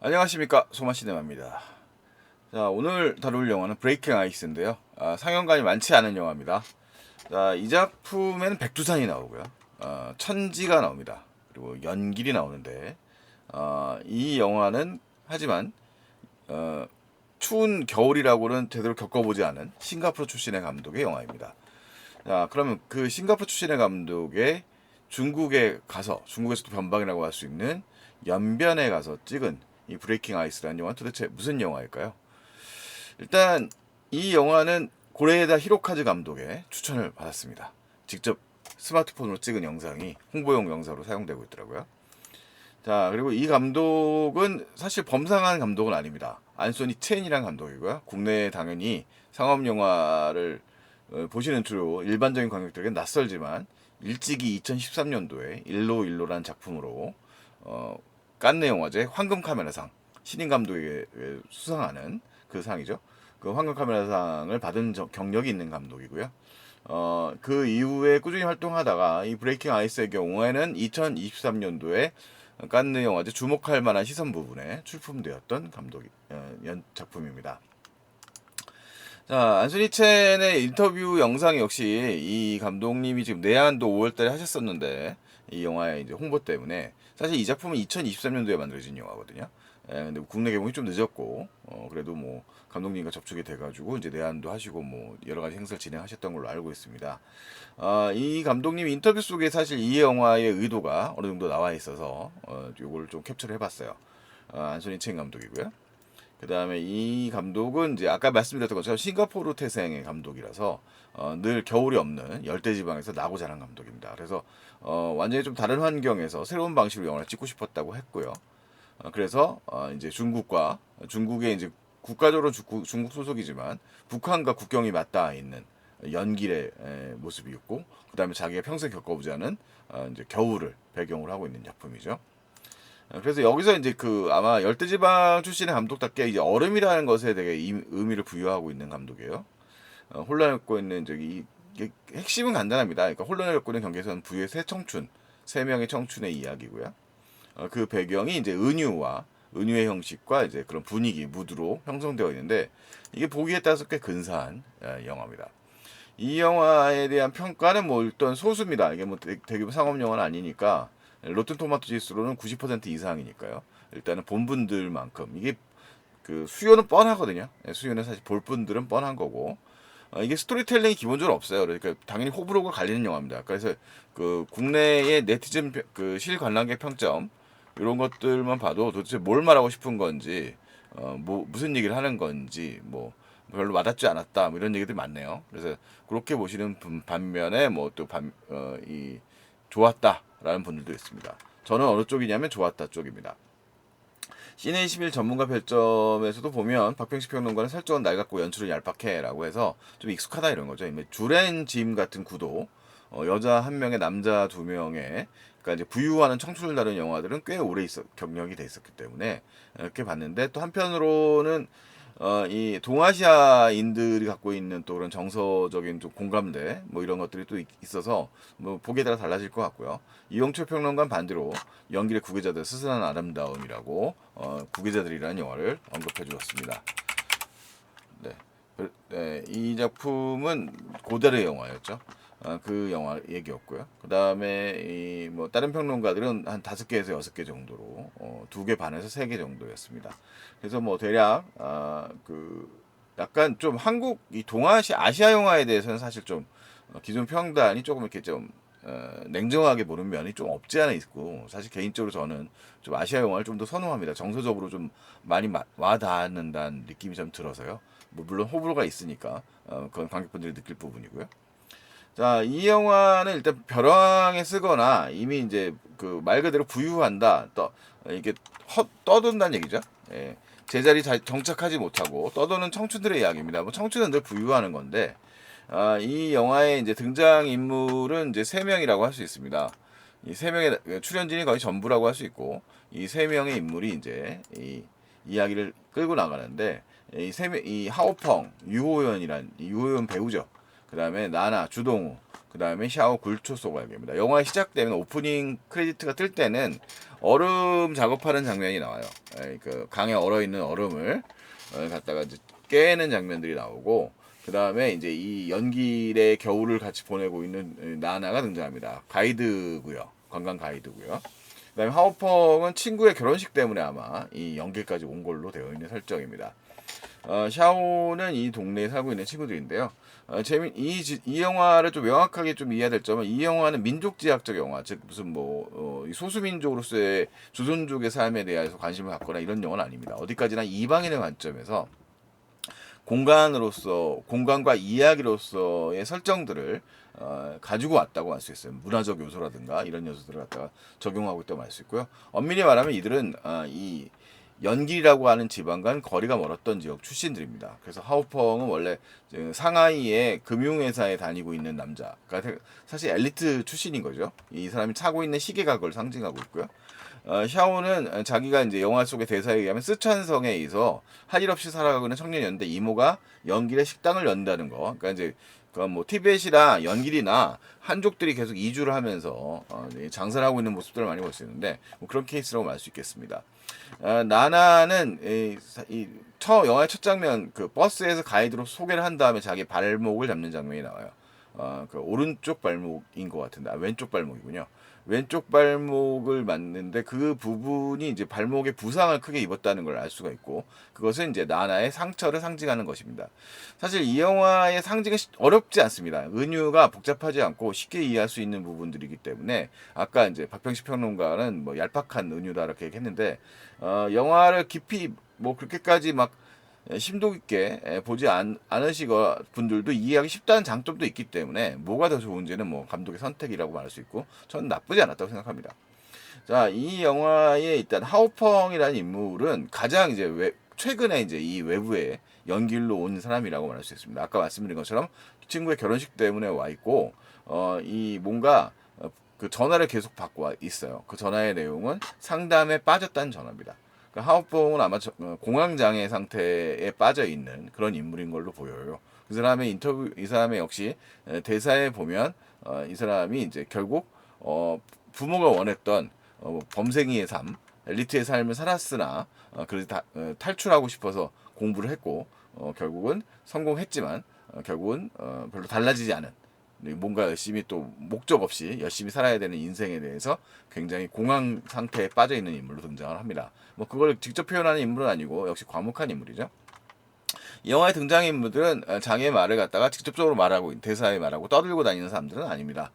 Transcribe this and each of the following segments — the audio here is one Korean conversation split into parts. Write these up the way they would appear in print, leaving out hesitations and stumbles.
안녕하십니까, 소마시네마입니다. 자, 오늘 다룰 영화는 브레이킹 아이스인데요. 상영관이 많지 않은 영화입니다. 자, 이 작품에는 백두산이 나오고요. 천지가 나옵니다. 그리고 연길이 나오는데, 이 영화는 하지만 추운 겨울이라고는 제대로 겪어보지 않은 싱가포르 출신의 감독의 영화입니다. 자, 그러면 그 싱가포르 출신의 감독의 중국에 가서, 중국에서도 변방이라고 할 수 있는 연변에 가서 찍은 이 브레이킹 아이스라는 영화는 도대체 무슨 영화일까요? 일단 이 영화는 고레에다 히로카즈 감독의 추천을 받았습니다. 직접 스마트폰으로 찍은 영상이 홍보용 영상으로 사용되고 있더라고요. 자, 그리고 이 감독은 사실 범상한 감독은 아닙니다. 안소니 첸이라는 감독이고요. 국내에 당연히 상업 영화를 보시는 주로 일반적인 관객들에게 낯설지만 일찍이 2013년도에 일로일로라는 작품으로 깐네 영화제 황금 카메라상 신인 감독에게 수상하는 그 상이죠. 그 황금 카메라상을 받은 경력이 있는 감독이고요. 그 이후에 꾸준히 활동하다가 이 브레이킹 아이스의 경우에는 2023년도에 깐느 영화제 주목할 만한 시선 부분에 출품되었던 작품입니다. 자, 안소니 첸의 인터뷰 영상 역시 이 감독님이 지금 내한도 5월달에 하셨었는데 이 영화의 이제 홍보 때문에 사실 이 작품은 2023년도에 만들어진 영화거든요. 근데 국내 개봉이 좀 늦었고 그래도 뭐 감독님과 접촉이 돼가지고 이제 내한도 하시고 뭐 여러 가지 행사를 진행하셨던 걸로 알고 있습니다. 이 감독님 인터뷰 속에 사실 이 영화의 의도가 어느 정도 나와 있어서 요걸 좀 캡처를 해봤어요. 안소니 첸 감독이고요. 그 다음에 이 감독은 이제 아까 말씀드렸던 것처럼 싱가포르 태생의 감독이라서 늘 겨울이 없는 열대지방에서 나고 자란 감독입니다. 그래서 완전히 좀 다른 환경에서 새로운 방식으로 영화를 찍고 싶었다고 했고요. 그래서 이제 중국의 이제 국가적으로 중국 소속이지만 북한과 국경이 맞닿아 있는 연길의 모습이었고, 그 다음에 자기가 평생 겪어보지 않은 이제 겨울을 배경으로 하고 있는 작품이죠. 그래서 여기서 이제 그 아마 열대지방 출신의 감독답게 이제 얼음이라는 것에 되게 의미를 부여하고 있는 감독이에요. 혼란을 겪고 있는 이게 핵심은 간단합니다. 그러니까 혼란을 겪고 있는 경계에서는 부유의 세 명의 청춘의 이야기고요. 그 배경이 이제 은유의 형식과 이제 그런 분위기, 무드로 형성되어 있는데 이게 보기에 따라서 꽤 근사한 영화입니다. 이 영화에 대한 평가는 뭐 일단 소수입니다. 이게 뭐 대규모 상업 영화는 아니니까 로튼 토마토 지수로는 90% 이상이니까요. 일단은 본 분들만큼 이게 그 수요는 뻔하거든요. 수요는 사실 볼 분들은 뻔한 거고 이게 스토리텔링이 기본적으로 없어요. 그러니까 당연히 호불호가 갈리는 영화입니다. 그래서 그 국내의 네티즌 그 실관람객 평점 이런 것들만 봐도 도대체 뭘 말하고 싶은 건지 뭐 무슨 얘기를 하는 건지 뭐 별로 와닿지 않았다 뭐 이런 얘기들이 많네요. 그래서 그렇게 보시는 반면에 뭐 또 이 좋았다라는 분들도 있습니다. 저는 어느 쪽이냐면 좋았다 쪽입니다. 시네21 전문가 별점에서도 보면 박병식 평론가는 설정은 낡았고 연출은 얄팍해라고 해서 좀 익숙하다 이런 거죠. 주렌 짐 같은 구도, 여자 한 명에 남자 두 명에 그러니까 이제 부유하는 청춘을 다룬 영화들은 꽤 오래 경력이 돼 있었기 때문에 이렇게 봤는데 또 한편으로는 이 동아시아인들이 갖고 있는 또 그런 정서적인 좀 공감대 뭐 이런 것들이 또 있어서 뭐 보기에 따라 달라질 것 같고요. 이용철 평론가는 반대로 연길의 구계자들 스스로는 아름다움이라고 구계자들이라는 영화를 언급해 주었습니다. 네. 네, 이 작품은 고달의 영화였죠. 그 영화 얘기였고요. 그 다음에 뭐 다른 평론가들은 한 5개에서 6개 정도로 2개 반에서 3개 정도였습니다. 그래서 뭐 대략 그 약간 좀 한국 이 아시아 영화에 대해서는 사실 좀 기존 평단이 조금 이렇게 좀 냉정하게 보는 면이 좀 없지 않아 있고 사실 개인적으로 저는 좀 아시아 영화를 좀 더 선호합니다. 정서적으로 좀 많이 와닿는다는 느낌이 좀 들어서요. 뭐 물론 호불호가 있으니까 그건 관객분들이 느낄 부분이고요. 자, 이 영화는 일단 벼랑에 쓰거나 이미 이제 그 말 그대로 부유한다, 이게 떠돈다는 얘기죠. 예. 제자리 정착하지 못하고 떠도는 청춘들의 이야기입니다. 뭐 청춘은 늘 부유하는 건데, 이 영화의 이제 등장 인물은 이제 3명이라고 할 수 있습니다. 이 3명의 출연진이 거의 전부라고 할 수 있고, 이 3명의 인물이 이제 이 이야기를 끌고 나가는데, 이 하오펑, 유호연 배우죠. 그 다음에 나나, 주동우, 그 다음에 샤오, 굴초, 소갈개입니다. 영화 시작되면 오프닝 크레디트가 뜰 때는 얼음 작업하는 장면이 나와요. 그 강에 얼어 있는 얼음을 갖다가 이제 깨는 장면들이 나오고, 그 다음에 이제 이 연길의 겨울을 같이 보내고 있는 나나가 등장합니다. 가이드고요, 관광 가이드고요. 그다음에 하오펑은 친구의 결혼식 때문에 아마 이 연길까지 온 걸로 되어 있는 설정입니다. 샤오는 이 동네에 살고 있는 친구들인데요. 이 영화를 좀 명확하게 좀 이해해야 될 점은, 이 영화는 민족지향적 영화, 즉 무슨 소수민족으로서의 조선족의 삶에 대해서 관심을 갖거나 이런 영화는 아닙니다. 어디까지나 이방인의 관점에서 공간과 이야기로서의 설정들을 가지고 왔다고 할 수 있어요. 문화적 요소라든가 이런 요소들을 갖다가 적용하고 있다고 할 수 있고요. 엄밀히 말하면 이들은 이 연길이라고 하는 지방과 거리가 멀었던 지역 출신들입니다. 그래서 하오펑은 원래 상하이의 금융회사에 다니고 있는 남자, 그러니까 사실 엘리트 출신인 거죠. 이 사람이 차고 있는 시계가 그걸 상징하고 있고요. 샤오는 자기가 이제 영화 속의 대사에 의하면 쓰촨성에서 할 일 없이 살아가고 있는 청년이었는데 이모가 연길에 식당을 연다는 거. 그러니까 이제 뭐 티벳이나 연길이나 한족들이 계속 이주를 하면서 장사를 하고 있는 모습들을 많이 볼 수 있는데, 뭐 그런 케이스라고 말 수 있겠습니다. 나나는 영화의 첫 장면, 그 버스에서 가이드로 소개를 한 다음에 자기 발목을 잡는 장면이 나와요. 그 오른쪽 발목인 것 같은데, 왼쪽 발목이군요. 왼쪽 발목을 맞는데 그 부분이 이제 발목에 부상을 크게 입었다는 걸 알 수가 있고, 그것은 이제 나나의 상처를 상징하는 것입니다. 사실 이 영화의 상징은 어렵지 않습니다. 은유가 복잡하지 않고 쉽게 이해할 수 있는 부분들이기 때문에, 아까 이제 박병식 평론가는 뭐 얄팍한 은유다 이렇게 얘기했는데, 영화를 깊이 뭐 그렇게까지 막 심도 깊게 보지 않으시거 분들도 이해하기 쉽다는 장점도 있기 때문에, 뭐가 더 좋은지는 뭐 감독의 선택이라고 말할 수 있고, 저는 나쁘지 않았다고 생각합니다. 자, 이 영화에 일단 하오펑이라는 인물은 가장 이제 최근에 이제 이 외부에 연길로 온 사람이라고 말할 수 있습니다. 아까 말씀드린 것처럼 친구의 결혼식 때문에 와 있고, 이 뭔가 그 전화를 계속 받고 있어요. 그 전화의 내용은 상담에 빠졌다는 전화입니다. 하오펑은 아마 공황장애 상태에 빠져 있는 그런 인물인 걸로 보여요. 이 사람의 역시 대사에 보면 이 사람이 이제 결국 부모가 원했던 범생이의 삶, 엘리트의 삶을 살았으나 그래서 탈출하고 싶어서 공부를 했고, 결국은 성공했지만 결국은 별로 달라지지 않은, 뭔가 열심히 또 목적 없이 열심히 살아야 되는 인생에 대해서 굉장히 공황 상태에 빠져 있는 인물로 등장을 합니다. 뭐 그걸 직접 표현하는 인물은 아니고 역시 과묵한 인물이죠. 이 영화의 등장인물들은 자기의 말을 갖다가 직접적으로 말하고 대사에 말하고 떠들고 다니는 사람들은 아닙니다.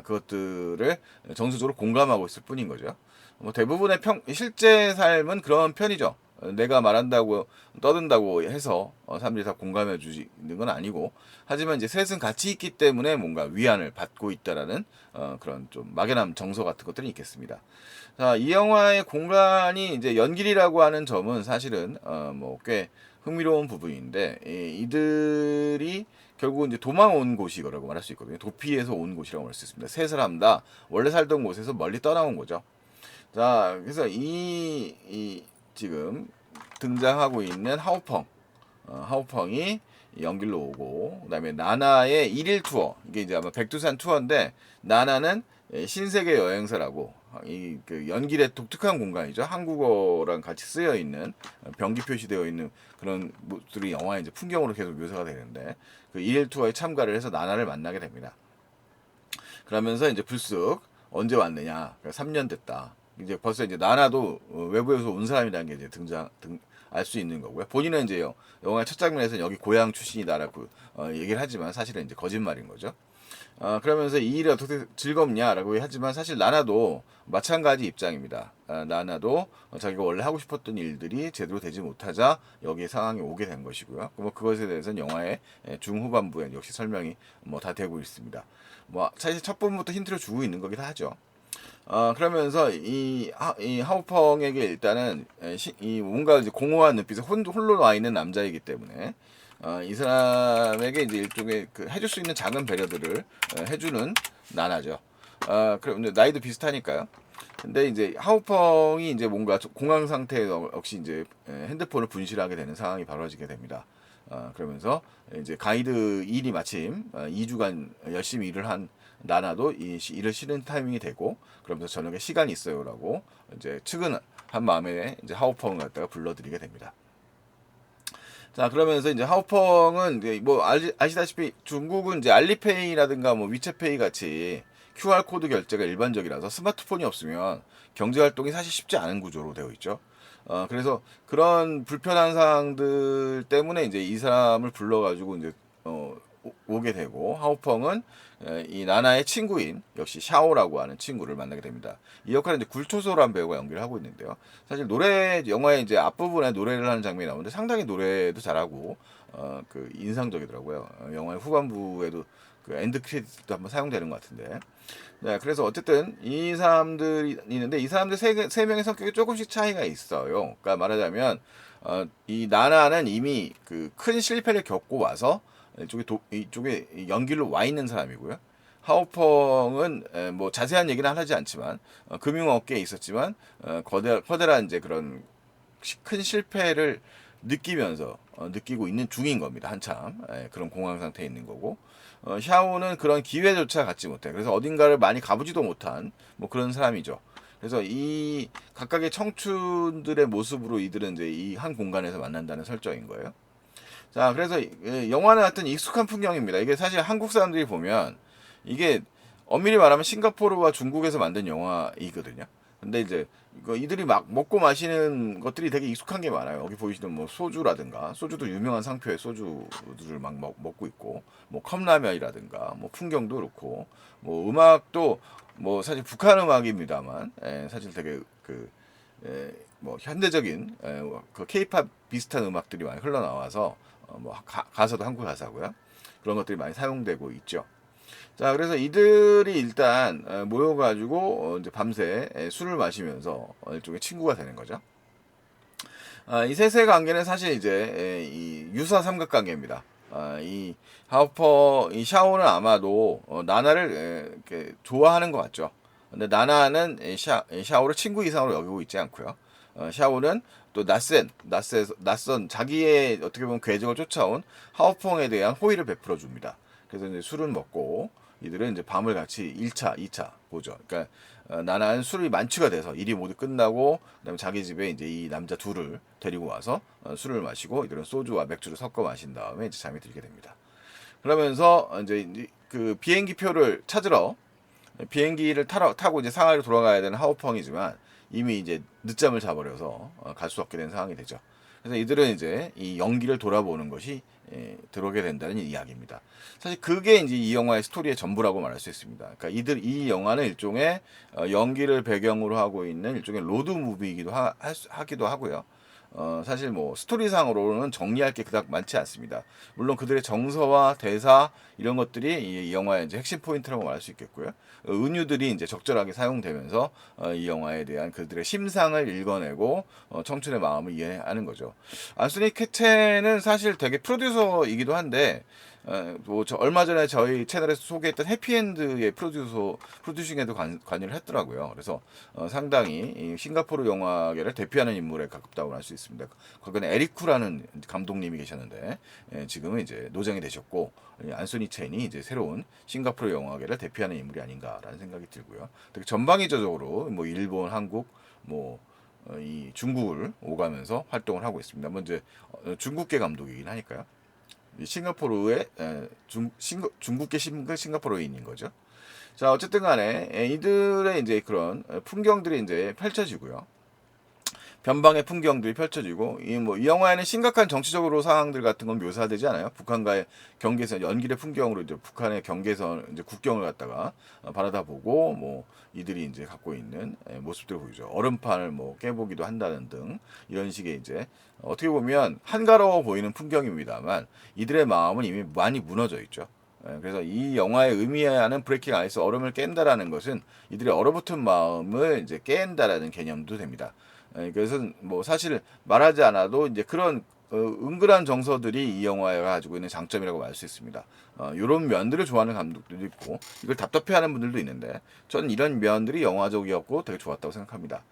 그것들을 정서적으로 공감하고 있을 뿐인 거죠. 뭐 대부분의 실제 삶은 그런 편이죠. 내가 말한다고 떠든다고 해서 사람들이 다 공감해 주는 건 아니고, 하지만 이제 셋은 같이 있기 때문에 뭔가 위안을 받고 있다라는 그런 좀 막연한 정서 같은 것들이 있겠습니다. 자, 이 영화의 공간이 이제 연길이라고 하는 점은 사실은 뭐 꽤 흥미로운 부분인데, 이들이 결국은 이제 도망 온 곳이라고 말할 수 있거든요. 도피해서 온 곳이라고 말 수 있습니다. 세 사람 다 원래 살던 곳에서 멀리 떠나온 거죠. 자, 그래서 지금 등장하고 있는 하오펑이 연길로 오고, 그다음에 나나의 1일 투어, 이게 이제 아마 백두산 투어인데, 나나는 신세계 여행사라고 그 연길의 독특한 공간이죠. 한국어랑 같이 쓰여 있는 병기 표시되어 있는 그런 것들이 영화의 이제 풍경으로 계속 묘사가 되는데, 그 1일 투어에 참가를 해서 나나를 만나게 됩니다. 그러면서 이제 불쑥 언제 왔느냐, 3년 됐다. 이제 벌써 이제 나나도 외부에서 온 사람이라는 게 이제 알 수 있는 거고요. 본인은 이제 영화의 첫 장면에서 여기 고향 출신이다라고 얘기를 하지만 사실은 이제 거짓말인 거죠. 그러면서 이 일이 어떻게 즐겁냐라고 하지만 사실 나나도 마찬가지 입장입니다. 나나도 자기가 원래 하고 싶었던 일들이 제대로 되지 못하자 여기 상황에 오게 된 것이고요. 뭐 그것에 대해서는 영화의 중후반부에 역시 설명이 뭐 다 되고 있습니다. 뭐 사실 첫 부분부터 힌트를 주고 있는 거긴 하죠. 그러면서 이 하오펑에게 일단은 이 뭔가 이제 공허한 눈빛에 홀로 와 있는 남자이기 때문에 이 사람에게 이제 일종의 그 해줄 수 있는 작은 배려들을 해주는 나나죠. 그런데 나이도 비슷하니까요. 근데 이제 하오펑이 이제 뭔가 공황 상태에서 역시 이제 핸드폰을 분실하게 되는 상황이 벌어지게 됩니다. 그러면서 이제 가이드 일이 마침 2주간 열심히 일을 한 나나도 이 일을 쉬는 타이밍이 되고, 그러면서 저녁에 시간이 있어요라고 이제 측은한 마음에 이제 하오펑을 갖다가 불러들이게 됩니다. 자, 그러면서 이제 하오펑은 이제 뭐 아시다시피 중국은 이제 알리페이라든가 뭐 위챗페이 같이 QR 코드 결제가 일반적이라서 스마트폰이 없으면 경제 활동이 사실 쉽지 않은 구조로 되어 있죠. 그래서 그런 불편한 사항들 때문에 이제 이 사람을 불러가지고 이제 오게 되고, 하오펑은 이 나나의 친구인 역시 샤오라고 하는 친구를 만나게 됩니다. 이 역할은 이제 굴초소라는 배우가 연기를 하고 있는데요. 사실 영화의 이제 앞부분에 노래를 하는 장면이 나오는데 상당히 노래도 잘하고 그 인상적이더라고요. 영화의 후반부에도 그 엔드 크레딧도 한번 사용되는 것 같은데. 네, 그래서 어쨌든 이 사람들이 있는데 이 사람들 세 명의 성격이 조금씩 차이가 있어요. 그러니까 말하자면 이 나나는 이미 그 큰 실패를 겪고 와서 이쪽에 연기로 와 있는 사람이고요. 하오펑은 뭐 자세한 얘기는 하지 않지만 금융업계에 있었지만 커다란 이제 그런 큰 실패를 느끼고 있는 중인 겁니다. 한참 그런 공황 상태에 있는 거고, 샤오는 그런 기회조차 갖지 못해. 그래서 어딘가를 많이 가보지도 못한 뭐 그런 사람이죠. 그래서 이 각각의 청춘들의 모습으로 이들은 이제 이 한 공간에서 만난다는 설정인 거예요. 자, 그래서 영화는 하여튼 익숙한 풍경입니다. 이게 사실 한국 사람들이 보면 이게 엄밀히 말하면 싱가포르와 중국에서 만든 영화이거든요. 근데 이제 이들이 막 먹고 마시는 것들이 되게 익숙한 게 많아요. 여기 보이시는 뭐 소주라든가, 소주도 유명한 상표의 소주들을 막 먹고 있고, 뭐 컵라면이라든가, 뭐 풍경도 그렇고, 뭐 음악도 뭐 사실 북한 음악입니다만, 사실 되게 뭐 현대적인 그 케이팝 비슷한 음악들이 많이 흘러나와서 뭐 가사도 한국 가사고요. 그런 것들이 많이 사용되고 있죠. 자, 그래서 이들이 일단 모여가지고 이제 밤새 술을 마시면서 일종의 친구가 되는 거죠. 이 셋의 관계는 사실 이제 이 유사 삼각관계입니다. 이 샤오는 아마도 나나를 이렇게 좋아하는 것 같죠. 근데 나나는 샤오를 친구 이상으로 여기고 있지 않고요. 샤오는 또 낯선 자기의 어떻게 보면 궤적을 쫓아온 하오펑에 대한 호의를 베풀어 줍니다. 그래서 이제 술은 먹고 이들은 이제 밤을 같이 1차, 2차 보죠. 그러니까 나나는 술이 만취가 돼서 일이 모두 끝나고 그다음에 자기 집에 이제 이 남자 둘을 데리고 와서 술을 마시고 이들은 소주와 맥주를 섞어 마신 다음에 이제 잠이 들게 됩니다. 그러면서 이제 그 비행기 표를 찾으러 비행기를 타고 이제 상하이로 돌아가야 되는 하오펑이지만 이미 이제 늦잠을 자버려서 갈 수 없게 된 상황이 되죠. 그래서 이들은 이제 이 연기를 돌아보는 것이 들어오게 된다는 이야기입니다. 사실 그게 이제 이 영화의 스토리의 전부라고 말할 수 있습니다. 그러니까 이 영화는 일종의 연기를 배경으로 하고 있는 일종의 로드 무비이기도 하기도 하고요. 사실 뭐 스토리상으로는 정리할 게 그닥 많지 않습니다. 물론 그들의 정서와 대사 이런 것들이 이 영화의 이제 핵심 포인트라고 말할 수 있겠고요. 은유들이 이제 적절하게 사용되면서 이 영화에 대한 그들의 심상을 읽어내고 청춘의 마음을 이해하는 거죠. 안소니 퀘첸은 사실 되게 프로듀서이기도 한데 뭐저 얼마 전에 저희 채널에서 소개했던 해피엔드의 프로듀싱에도 관여를 했더라고요. 그래서 상당히 이 싱가포르 영화계를 대표하는 인물에 가깝다고 할 수 있습니다. 거기는 에리쿠라는 감독님이 계셨는데 지금은 이제 노장이 되셨고, 안소니 첸이 이제 새로운 싱가포르 영화계를 대표하는 인물이 아닌가라는 생각이 들고요. 되게 전방위적으로 뭐 일본, 한국, 뭐 이 중국을 오가면서 활동을 하고 있습니다. 먼저 중국계 감독이긴 하니까요. 싱가포르의 중국계 싱가포르인인 거죠. 자, 어쨌든 간에 이들의 이제 그런 풍경들이 이제 펼쳐지고요. 변방의 풍경들이 펼쳐지고 이 영화에는 심각한 정치적으로 상황들 같은 건 묘사되지 않아요. 북한과의 경계선 연길의 풍경으로 이제 북한의 경계선 이제 국경을 갖다가 바라다보고 뭐 이들이 이제 갖고 있는 모습들을 보이죠. 얼음판을 뭐 깨보기도 한다는 등 이런 식의 이제 어떻게 보면 한가로워 보이는 풍경입니다만 이들의 마음은 이미 많이 무너져 있죠. 그래서 이 영화의 의미하는 브레이킹 아이스 얼음을 깬다라는 것은 이들의 얼어붙은 마음을 이제 깬다라는 개념도 됩니다. 그래서 뭐 사실 말하지 않아도 이제 그런 은근한 정서들이 이 영화가 가지고 있는 장점이라고 말 수 있습니다. 이런 면들을 좋아하는 감독들도 있고 이걸 답답해하는 분들도 있는데 저는 이런 면들이 영화적이었고 되게 좋았다고 생각합니다.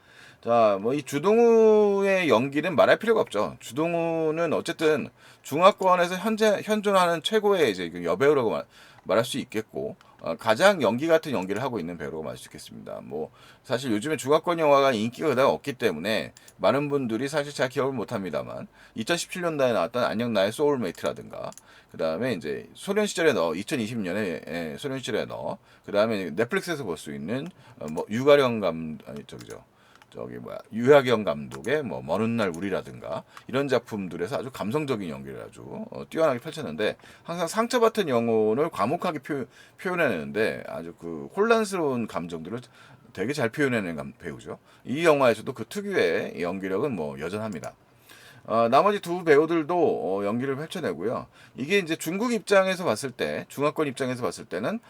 자, 뭐 이 주동우의 연기는 말할 필요가 없죠. 주동우는 어쨌든 중화권에서 현존하는 최고의 이제 그 여배우라고 말할 수 있겠고, 가장 연기 같은 연기를 하고 있는 배우라고 말할 수 있겠습니다. 뭐 사실 요즘에 중화권 영화가 인기가 그다지 없기 때문에 많은 분들이 사실 잘 기억을 못합니다만, 2017년도에 나왔던 안녕 나의 소울메이트라든가, 그 다음에 이제 소년 시절에 너, 2020년에 소년 시절에 너, 그 다음에 넷플릭스에서 볼 수 있는 뭐 유가령 아니 저기죠. 저기 뭐야 유하경 감독의 뭐 먼 훗날 우리라든가 이런 작품들에서 아주 감성적인 연기를 아주 뛰어나게 펼쳤는데, 항상 상처받은 영혼을 과묵하게 표현해내는데 아주 그 혼란스러운 감정들을 되게 잘 표현해내는 배우죠. 이 영화에서도 그 특유의 연기력은 뭐 여전합니다. 나머지 두 배우들도 연기를 펼쳐내고요. 이게 이제 중국 입장에서 봤을 때, 중화권 입장에서 봤을 때는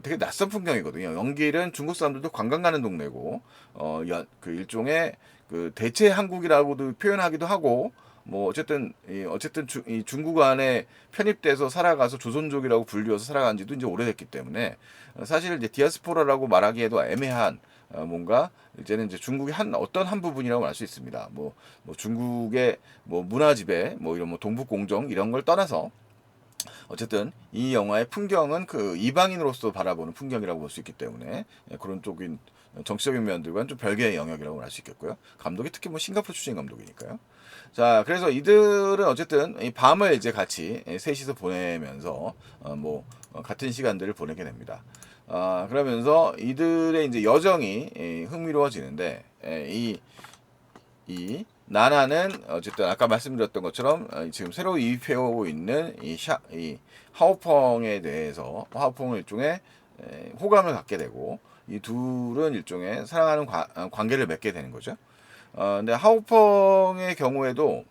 되게 낯선 풍경이거든요. 연길은 중국 사람들도 관광 가는 동네고, 그 일종의 그 대체 한국이라고도 표현하기도 하고, 뭐 어쨌든 이 중국 안에 편입돼서 살아가서 조선족이라고 불리워서 살아간 지도 이제 오래됐기 때문에 사실 이제 디아스포라라고 말하기에도 애매한, 뭔가 이제는 이제 중국의 어떤 한 부분이라고 말 수 있습니다. 뭐 중국의 뭐 문화 지배, 뭐 이런 뭐 동북 공정 이런 걸 떠나서 어쨌든 이 영화의 풍경은 그 이방인으로서 바라보는 풍경이라고 볼 수 있기 때문에 그런 쪽인 정치적인 면들과는 좀 별개의 영역이라고 할 수 있겠고요. 감독이 특히 뭐 싱가포르 출신 감독이니까요. 자, 그래서 이들은 어쨌든 이 밤을 이제 같이 셋이서 보내면서 같은 시간들을 보내게 됩니다. 그러면서 이들의 이제 여정이 흥미로워지는데, 이 나나는 어쨌든 아까 말씀드렸던 것처럼 지금 새로 이입해오고 있는 이 하오펑에 대해서 하오펑은 일종의 호감을 갖게 되고, 이 둘은 일종의 사랑하는 관계를 맺게 되는 거죠. 근데 하오펑의 경우에도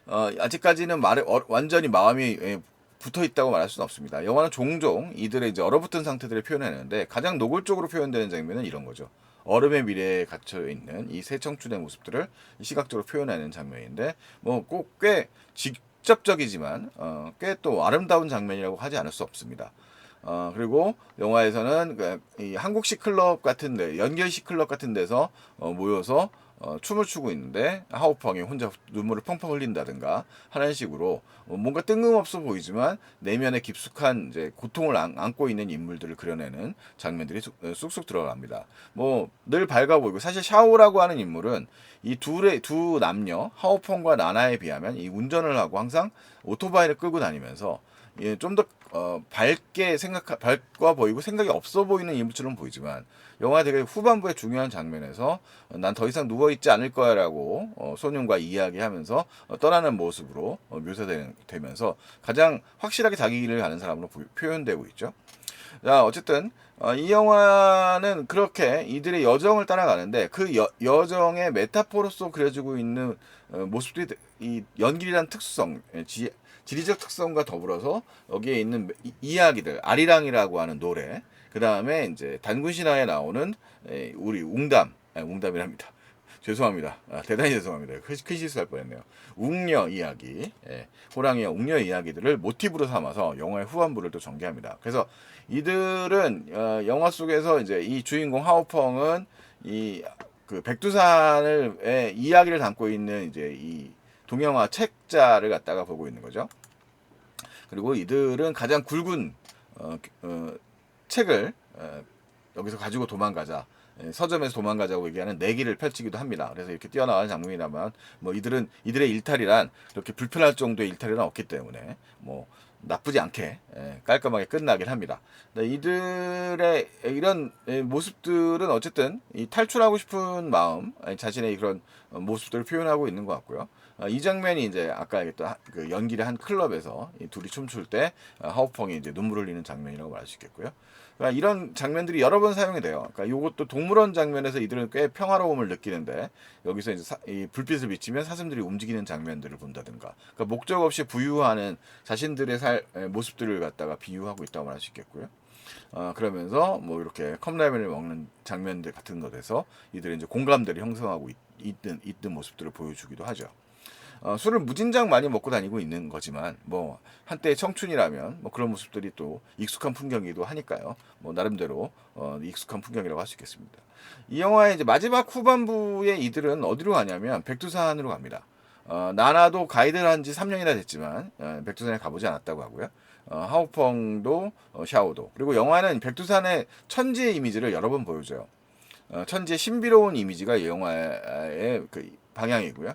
아직까지는 완전히 마음이 붙어 있다고 말할 수는 없습니다. 영화는 종종 이들의 이제 얼어붙은 상태들을 표현하는데, 가장 노골적으로 표현되는 장면은 이런 거죠. 얼음의 미래에 갇혀 있는 이 새 청춘의 모습들을 시각적으로 표현하는 장면인데, 뭐 꼭 꽤 직접적이지만 꽤 또 아름다운 장면이라고 하지 않을 수 없습니다. 그리고 영화에서는 이 한국식 클럽 같은데, 연결식 클럽 같은 데서 모여서 춤을 추고 있는데 하오펑이 혼자 눈물을 펑펑 흘린다든가 하는 식으로 뭔가 뜬금없어 보이지만 내면에 깊숙한 이제 고통을 안고 있는 인물들을 그려내는 장면들이 쑥쑥 들어갑니다. 뭐 늘 밝아 보이고, 사실 샤오라고 하는 인물은 이 두 남녀 하오펑과 나나에 비하면 이 운전을 하고 항상 오토바이를 끌고 다니면서 좀 더 밝아 보이고 생각이 없어 보이는 인물처럼 보이지만, 영화 되게 후반부의 중요한 장면에서 난 더 이상 누워있지 않을 거야라고 소년과 이야기하면서 떠나는 모습으로 묘사되면서 가장 확실하게 자기 길을 가는 사람으로 표현되고 있죠. 자, 어쨌든 이 영화는 그렇게 이들의 여정을 따라가는데, 그 여정의 메타포로서 그려지고 있는 모습들이 이 연기란 특수성, 지리적 특성과 더불어서 여기에 있는 이야기들, 아리랑이라고 하는 노래, 그 다음에 이제 단군 신화에 나오는 우리 웅담이랍니다. 죄송합니다. 대단히 죄송합니다. 큰 실수할 뻔했네요. 웅녀 이야기, 호랑이와 웅녀 이야기들을 모티브로 삼아서 영화의 후반부를 또 전개합니다. 그래서 이들은 영화 속에서 이제 이 주인공 하오펑은 이 그 백두산을 이야기를 담고 있는 이제 이 동영화 책자를 갖다가 보고 있는 거죠. 그리고 이들은 가장 굵은 책을 여기서 가지고 도망가자, 서점에서 도망가자고 얘기하는 내기를 펼치기도 합니다. 그래서 이렇게 뛰어나가는 장면이라면, 뭐 이들의 일탈이란 그렇게 불편할 정도의 일탈이란 없기 때문에 뭐 나쁘지 않게 깔끔하게 끝나긴 합니다. 이들의 이런 모습들은 어쨌든 이 탈출하고 싶은 마음, 자신의 그런 모습들을 표현하고 있는 것 같고요. 이 장면이 이제 아까 얘기했던 그 연기를 한 클럽에서 이 둘이 춤출 때 하오펑이 이제 눈물 흘리는 장면이라고 말할 수 있겠고요. 그러니까 이런 장면들이 여러 번 사용이 돼요. 그러니까 이것도 동물원 장면에서 이들은 꽤 평화로움을 느끼는데, 여기서 이제 이 불빛을 비치면 사슴들이 움직이는 장면들을 본다든가, 그러니까 목적 없이 부유하는 자신들의 모습들을 갖다가 비유하고 있다고 말할 수 있겠고요. 그러면서 뭐 이렇게 컵라면을 먹는 장면들 같은 것에서 이들의 이제 공감들이 형성하고 있는 모습들을 보여주기도 하죠. 술을 무진장 많이 먹고 다니고 있는 거지만 뭐 한때 청춘이라면 뭐 그런 모습들이 또 익숙한 풍경이기도 하니까요. 뭐 나름대로 익숙한 풍경이라고 할 수 있겠습니다. 이 영화의 이제 마지막 후반부에 이들은 어디로 가냐면 백두산으로 갑니다. 나나도 가이드를 한 지 3년이나 됐지만 백두산에 가보지 않았다고 하고요. 하오펑도 샤오도, 그리고 영화는 백두산의 천지의 이미지를 여러 번 보여줘요. 천지의 신비로운 이미지가 이 영화의 그 방향이고요.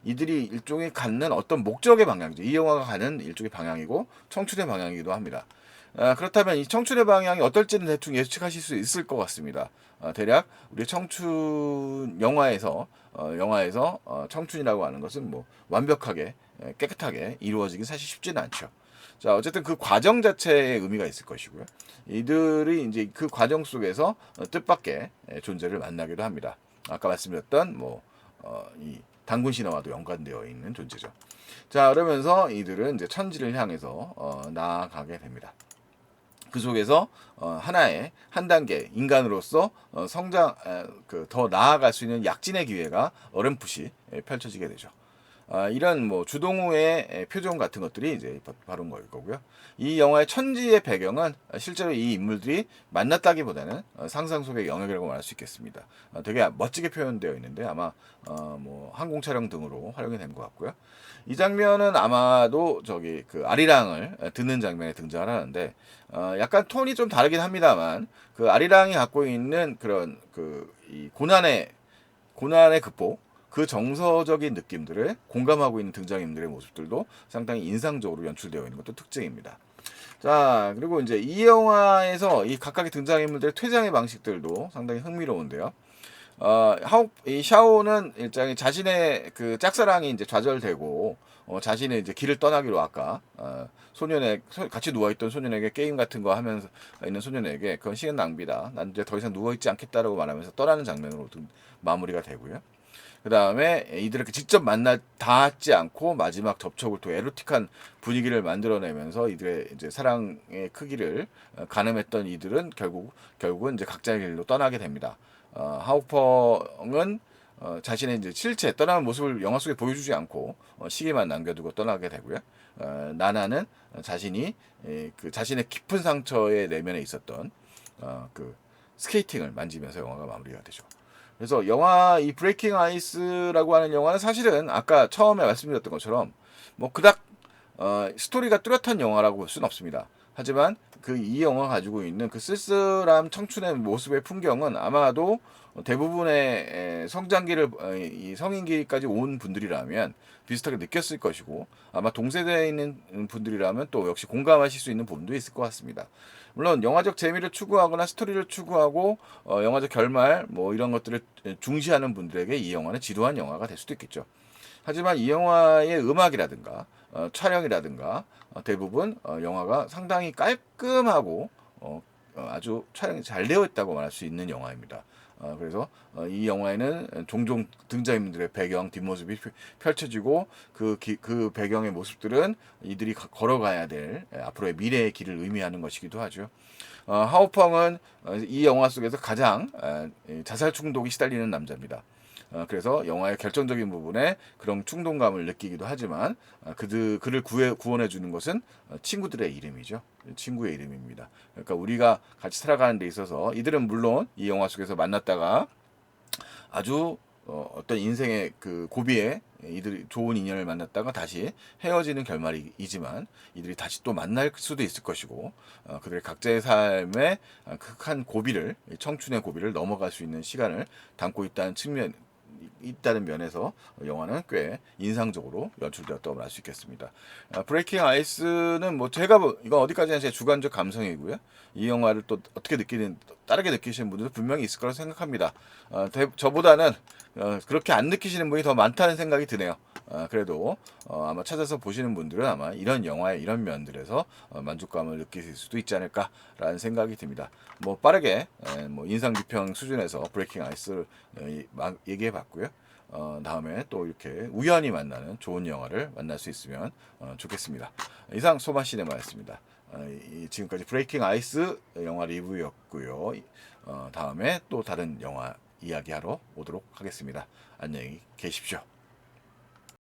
이들이 일종의 갖는 어떤 목적의 방향이죠. 이 영화가 가는 일종의 방향이고 청춘의 방향이기도 합니다. 그렇다면 이 청춘의 방향이 어떨지는 대충 예측하실 수 있을 것 같습니다. 대략 우리 청춘 영화에서 청춘이라고 하는 것은 뭐 완벽하게 깨끗하게 이루어지긴 사실 쉽지는 않죠. 자, 어쨌든 그 과정 자체에 의미가 있을 것이고요. 이들이 이제 그 과정 속에서 뜻밖의 존재를 만나기도 합니다. 아까 말씀드렸던 이 단군 신화와도 연관되어 있는 존재죠. 자, 그러면서 이들은 이제 천지를 향해서 나아가게 됩니다. 그 속에서 한 단계 인간으로서 성장, 더 나아갈 수 있는 약진의 기회가 어렴풋이 펼쳐지게 되죠. 이런 뭐 주동우의 표정 같은 것들이 이제 바로 거고요. 이 영화의 천지의 배경은 실제로 이 인물들이 만났다기보다는 상상 속의 영역이라고 말할 수 있겠습니다. 되게 멋지게 표현되어 있는데 아마 뭐 항공 촬영 등으로 활용이 된 것 같고요. 이 장면은 아마도 저기 그 아리랑을 듣는 장면에 등장을 하는데 약간 톤이 좀 다르긴 합니다만 그 아리랑이 갖고 있는 그런 이 고난의 극복, 그 정서적인 느낌들을 공감하고 있는 등장인물의 모습들도 상당히 인상적으로 연출되어 있는 것도 특징입니다. 자, 그리고 이제 이 영화에서 이 각각의 등장인물들의 퇴장의 방식들도 상당히 흥미로운데요. 이 샤오는 일장이 자신의 그 짝사랑이 이제 좌절되고 자신의 이제 길을 떠나기로 아까 같이 누워있던 소년에게 게임 같은 거 하면서 있는 소년에게 그건 시간 낭비다. 난 이제 더 이상 누워있지 않겠다라고 말하면서 떠나는 장면으로 마무리가 되고요. 그 다음에 이들을 직접 닿지 않고 마지막 접촉을 또 에로틱한 분위기를 만들어내면서 이들의 이제 사랑의 크기를 가늠했던 이들은 결국은 이제 각자의 길로 떠나게 됩니다. 하우펑은 자신의 이제 실체 떠나는 모습을 영화 속에 보여주지 않고 시계만 남겨두고 떠나게 되고요. 나나는 자신이 그 자신의 깊은 상처의 내면에 있었던 그 스케이팅을 만지면서 영화가 마무리가 되죠. 그래서 영화 이 브레이킹 아이스라고 하는 영화는 사실은 아까 처음에 말씀드렸던 것처럼 뭐 그닥 스토리가 뚜렷한 영화라고 볼 수는 없습니다. 하지만 이 영화가 가지고 있는 그 쓸쓸함 청춘의 모습의 풍경은 아마도 대부분의 성장기를 이 성인기까지 온 분들이라면 비슷하게 느꼈을 것이고 아마 동세대에 있는 분들이라면 또 역시 공감하실 수 있는 부분도 있을 것 같습니다. 물론 영화적 재미를 추구하거나 스토리를 추구하고 영화적 결말 뭐 이런 것들을 중시하는 분들에게 이 영화는 지루한 영화가 될 수도 있겠죠. 하지만 이 영화의 음악이라든가 촬영이라든가 대부분 영화가 상당히 깔끔하고 아주 촬영이 잘 되어 있다고 말할 수 있는 영화입니다. 그래서 이 영화에는 종종 등장인물들의 배경 뒷모습이 펼쳐지고 그 배경의 모습들은 이들이 걸어가야 될 앞으로의 미래의 길을 의미하는 것이기도 하죠. 하오펑은 이 영화 속에서 가장 자살 충동이 시달리는 남자입니다. 그래서 영화의 결정적인 부분에 그런 충동감을 느끼기도 하지만 그를 구원해 주는 것은 친구들의 이름이죠. 친구의 이름입니다. 그러니까 우리가 같이 살아가는 데 있어서 이들은 물론 이 영화 속에서 만났다가 아주 어떤 인생의 그 고비에 이들이 좋은 인연을 만났다가 다시 헤어지는 결말이지만 이들이 다시 또 만날 수도 있을 것이고 그들의 각자의 삶의 극한 고비를 청춘의 고비를 넘어갈 수 있는 시간을 담고 있다는 면에서 영화는 꽤 인상적으로 연출되었다고 말 수 있겠습니다. 브레이킹 아이스는 뭐 이건 어디까지나 제 주관적 감성이고요. 이 영화를 또 어떻게 다르게 느끼시는 분들도 분명히 있을 거라 생각합니다. 저보다는 그렇게 안 느끼시는 분이 더 많다는 생각이 드네요. 그래도 아마 찾아서 보시는 분들은 아마 이런 영화의 이런 면들에서 만족감을 느끼실 수도 있지 않을까라는 생각이 듭니다. 뭐 빠르게 뭐 인상 비평 수준에서 브레이킹 아이스를 얘기해 봤고요. 다음에 또 이렇게 우연히 만나는 좋은 영화를 만날 수 있으면 좋겠습니다. 이상 소마시네마였습니다. 지금까지 브레이킹 아이스 영화 리뷰였고요. 다음에 또 다른 영화 이야기하러 오도록 하겠습니다. 안녕히 계십시오.